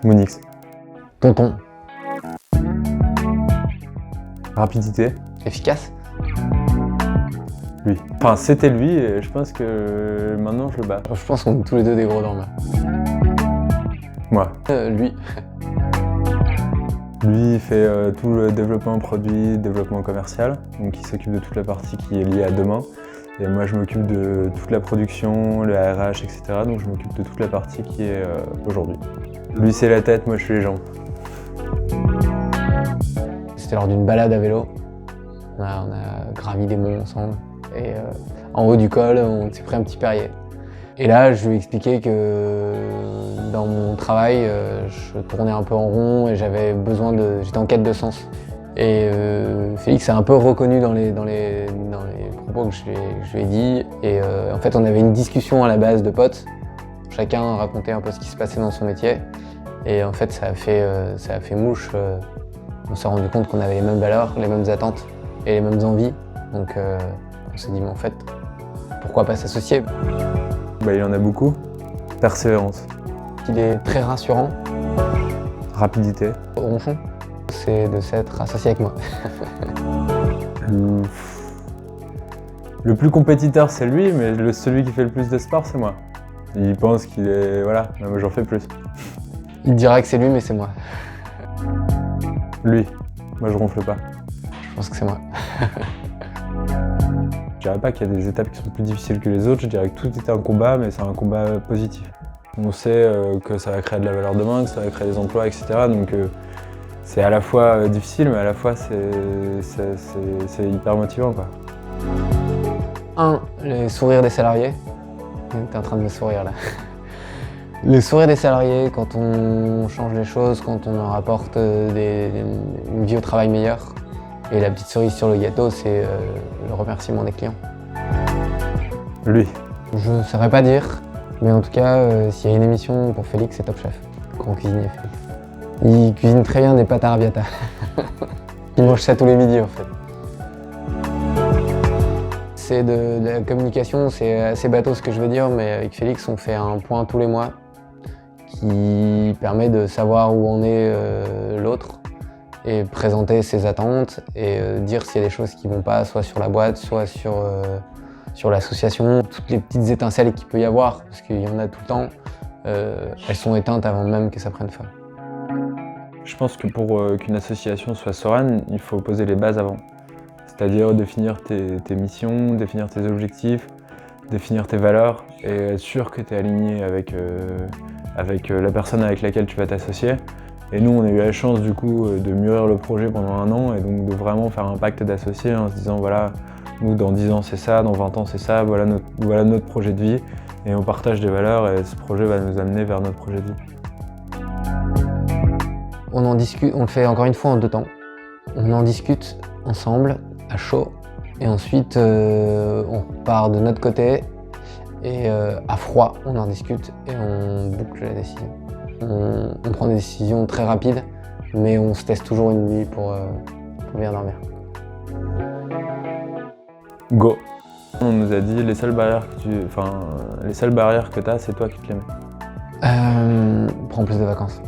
Monix. Tonton. Rapidité. Efficace. Lui. Enfin, c'était lui et je pense que maintenant je le bats. Je pense qu'on est tous les deux des gros dormeurs. Moi. Lui. Lui, il fait tout le développement produit, développement commercial, donc il s'occupe de toute la partie qui est liée à demain. Et moi, je m'occupe de toute la production, le RH, etc. Donc je m'occupe de toute la partie qui est aujourd'hui. Lui, c'est la tête, moi, je suis les jambes. C'était lors d'une balade à vélo. On a gravi des monts ensemble. Et en haut du col, on s'est pris un petit Perrier. Et là, je lui ai expliqué que dans mon travail, je tournais un peu en rond et j'avais besoin de... J'étais en quête de sens. Et Félix a un peu reconnu dans les propos que je lui ai dit. Et en fait, on avait une discussion à la base de potes. Chacun racontait un peu ce qui se passait dans son métier. Et en fait, ça a fait mouche. On s'est rendu compte qu'on avait les mêmes valeurs, les mêmes attentes et les mêmes envies. Donc on s'est dit, mais en fait, pourquoi pas s'associer ? Bah, il en a beaucoup. Persévérance. Il est très rassurant. Rapidité. Ronchon, c'est de s'être associé avec moi. Le plus compétiteur, c'est lui, mais celui qui fait le plus de sport, c'est moi. Il pense qu'il est... Voilà, moi j'en fais plus. Il dira que c'est lui, mais c'est moi. Lui. Moi, je ronfle pas. Je pense que c'est moi. Je dirais pas qu'il y a des étapes qui sont plus difficiles que les autres, je dirais que tout est un combat, mais c'est un combat positif. On sait que ça va créer de la valeur demain, que ça va créer des emplois, etc. Donc c'est à la fois difficile, mais à la fois c'est hyper motivant, quoi. 1. Les sourires des salariés. T'es en train de me sourire là. Les sourires des salariés quand on change les choses, quand on leur apporte une vie au travail meilleure. Et la petite cerise sur le gâteau, c'est le remerciement des clients. Lui. Je ne saurais pas dire, mais en tout cas, s'il y a une émission pour Félix, c'est Top Chef. Grand cuisinier Félix. Il cuisine très bien des pâtes à arrabbiata. Il mange ça tous les midis en fait. C'est de la communication, c'est assez bateau ce que je veux dire, mais avec Félix, on fait un point tous les mois qui permet de savoir où en est l'autre et présenter ses attentes et dire s'il y a des choses qui vont pas, soit sur la boîte, soit sur l'association. Toutes les petites étincelles qu'il peut y avoir, parce qu'il y en a tout le temps, elles sont éteintes avant même que ça prenne feu. Je pense que pour qu'une association soit sereine, il faut poser les bases avant. C'est-à-dire définir tes missions, définir tes objectifs, définir tes valeurs et être sûr que tu es aligné avec la personne avec laquelle tu vas t'associer. Et nous, on a eu la chance du coup de mûrir le projet pendant 1 an et donc de vraiment faire un pacte d'associés en se disant voilà, nous dans 10 ans c'est ça, dans 20 ans c'est ça, voilà notre projet de vie et on partage des valeurs et ce projet va nous amener vers notre projet de vie. On en discute, on le fait encore une fois en 2 temps. On en discute ensemble, à chaud, et ensuite on part de notre côté et à froid, on en discute et on boucle la décision. On prend des décisions très rapides, mais on se teste toujours une nuit pour bien dormir. Go. On nous a dit les seules barrières que tu as, c'est toi qui te les mets. Prends plus de vacances.